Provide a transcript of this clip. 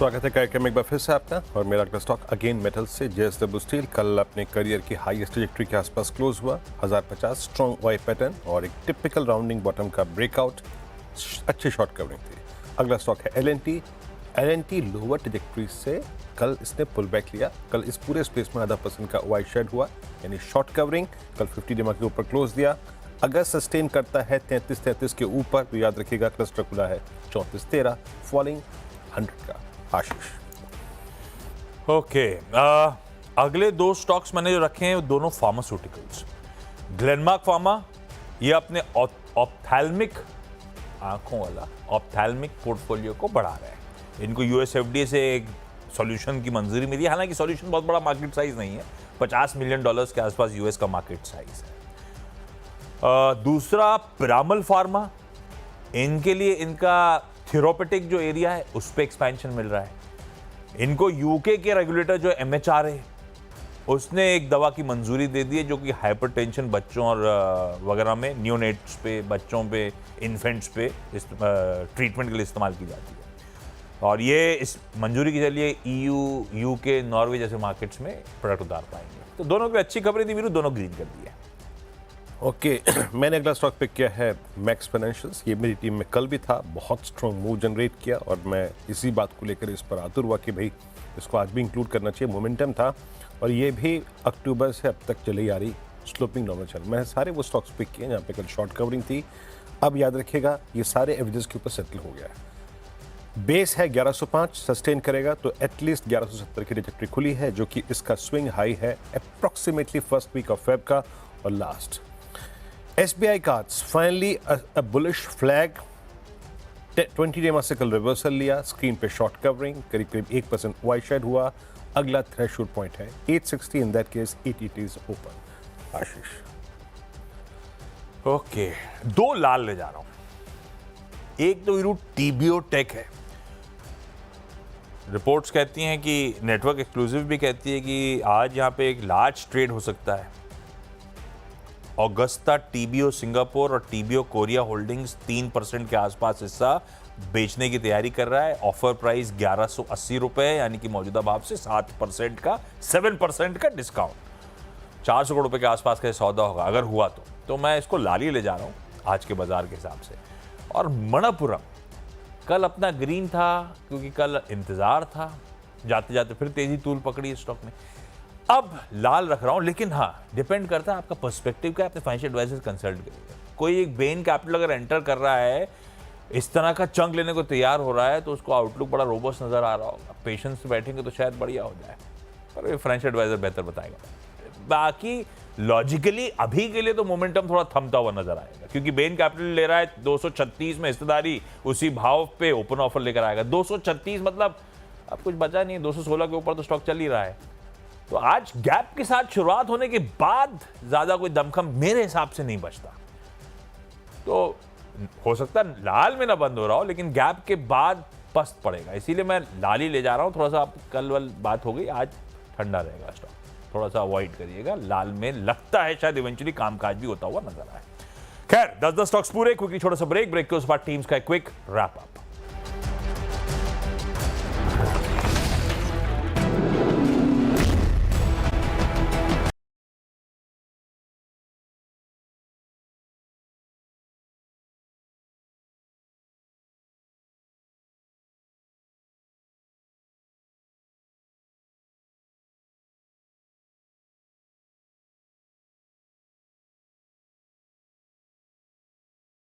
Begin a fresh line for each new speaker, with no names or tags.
स्वागत है कार्यक्रम में एक बार फिर से आपका। और मेरा अगला स्टॉक अगेन मेटल से जेएसडब्ल्यू स्टील कल अपने करियर की हाईएस्ट ट्रैजेक्टरी के आसपास क्लोज हुआ। 1050 स्ट्रॉन्ग वाई पैटर्न और एक टिपिकल राउंडिंग बॉटम का ब्रेकआउट, अच्छी शॉर्ट कवरिंग थी। अगला स्टॉक है एल&टी लोअर ट्रैजेक्टरी से कल इसने पुल बैक लिया। कल इस पूरे स्पेस में 0.5% का वाई शेड हुआ, यानी शॉर्ट कवरिंग। कल 50 डेमा के ऊपर क्लोज दिया। अगर सस्टेन करता है 33 के ऊपर तो याद रखिएगा क्लस्टर खुला है 34.13, फॉलिंग 100 का। आशीष।
ओके, अगले दो स्टॉक्स मैंने जो रखे हैं वो दोनों फार्मास्यूटिकल्स। ग्लेनमार्क फार्मा, ये अपने ऑप्थेल्मिक आंखों वाला ऑप्थेल्मिक पोर्टफोलियो को बढ़ा रहे हैं। इनको यूएस एफडीए से एक सॉल्यूशन की मंजूरी मिली। हालांकि सॉल्यूशन बहुत बड़ा मार्केट साइज नहीं है, $50 मिलियन के आसपास यूएस का मार्केट साइज है। दूसरा पिरामल फार्मा, इनके लिए इनका थेरोपेटिक जो एरिया है उस पर एक्सपेंशन मिल रहा है। इनको यूके के रेगुलेटर जो MHRA, उसने एक दवा की मंजूरी दे दी है जो कि हाइपरटेंशन बच्चों और वगैरह में, नियोनेट्स पे, बच्चों पे, इन्फेंट्स पे ट्रीटमेंट के लिए इस्तेमाल की जाती है। और ये इस मंजूरी के जरिए EU, यूके, नॉर्वे जैसे मार्केट्स में प्रोडक्ट उतार पाएंगे। तो दोनों की अच्छी खबरें थी, दोनों ग्रीन कर दी है।
ओके मैंने अगला स्टॉक पिक किया है मैक्स फाइनेंशियल्स। ये मेरी टीम में कल भी था, बहुत स्ट्रॉन्ग मूव जनरेट किया और मैं इसी बात को लेकर इस पर आतुर हुआ कि भाई इसको आज भी इंक्लूड करना चाहिए। मोमेंटम था और ये भी अक्टूबर से अब तक चली आ रही स्लोपिंग नॉर्मल चल। मैंने सारे वो स्टॉक्स पिक किए जहाँ पे कल शॉर्ट कवरिंग थी। अब याद रखिएगा ये सारे एवरेजेस के ऊपर सेटल हो गया है। बेस है 1105, सस्टेन करेगा तो एटलीस्ट 1170 की ट्रैजेक्टरी खुली है, जो कि इसका स्विंग हाई है approximately first week of Feb का। और लास्ट SBI Cards, finally a bullish flag. 20 day से कल रिवर्सल लिया। स्क्रीन पे शॉर्ट कवरिंग, करीब करीब 1% वाई शेड हुआ। अगला थ्रेशोल्ड पॉइंट है 860, in that case 80 is open. Ashish.
Okay, दो लाल ले जा रहा हूं। एक तो वीरू TBO टेक है। रिपोर्ट्स कहती हैं कि नेटवर्क एक्सक्लूसिव भी कहती है कि आज यहां पे एक लार्ज ट्रेड हो सकता है। ऑगस्टा TBO सिंगापुर और TBO कोरिया होल्डिंग्स 3% के आसपास हिस्सा बेचने की तैयारी कर रहा है। ऑफर प्राइस 1180 रुपए, यानी कि मौजूदा भाव से 7% का 7% का डिस्काउंट। 400 करोड़ रुपए के आसपास का सौदा होगा अगर हुआ तो मैं इसको लाली ले जा रहा हूं आज के बाजार के हिसाब से। और मणप्पुरम कल अपना ग्रीन था क्योंकि कल इंतजार था, जाते जाते फिर तेजी तूल पकड़ी स्टॉक में। अब लाल रख रहा हूं, लेकिन हाँ, डिपेंड करता है आपका पर्सपेक्टिव क्या है। अपने फाइनेंशियल एडवाइजर कंसल्ट करिएगा। कोई एक बेन कैपिटल अगर एंटर कर रहा है, इस तरह का चंक लेने को तैयार हो रहा है, तो उसको आउटलुक बड़ा रोबस्ट नजर आ रहा होगा। पेशेंस से बैठेंगे तो शायद बढ़िया हो जाए, पर फाइनेंशियल एडवाइजर बेहतर बताएगा। बाकी लॉजिकली अभी के लिए तो मोमेंटम थोड़ा थमता हुआ नजर आएगा, क्योंकि बेन कैपिटल ले रहा है 236 में हिस्सेदारी, उसी भाव पे ओपन ऑफर लेकर आएगा। 236 मतलब अब कुछ बचा नहीं, 216 के ऊपर तो स्टॉक चल ही रहा है। तो आज गैप के साथ शुरुआत होने के बाद ज्यादा कोई दमखम मेरे हिसाब से नहीं बचता। तो हो सकता है लाल में ना बंद हो रहा हो, लेकिन गैप के बाद पस्त पड़ेगा, इसीलिए मैं लाल ही ले जा रहा हूं। थोड़ा सा कल वाली बात हो गई, आज ठंडा रहेगा स्टॉक, थोड़ा सा अवॉइड करिएगा। लाल में लगता है शायद इवेंचुअली कामकाज भी होता हुआ नजर आए। खैर 10 स्टॉक्स पूरे, क्विकली छोटा सा ब्रेक के उस बाद टीम्स का क्विक रैप अप।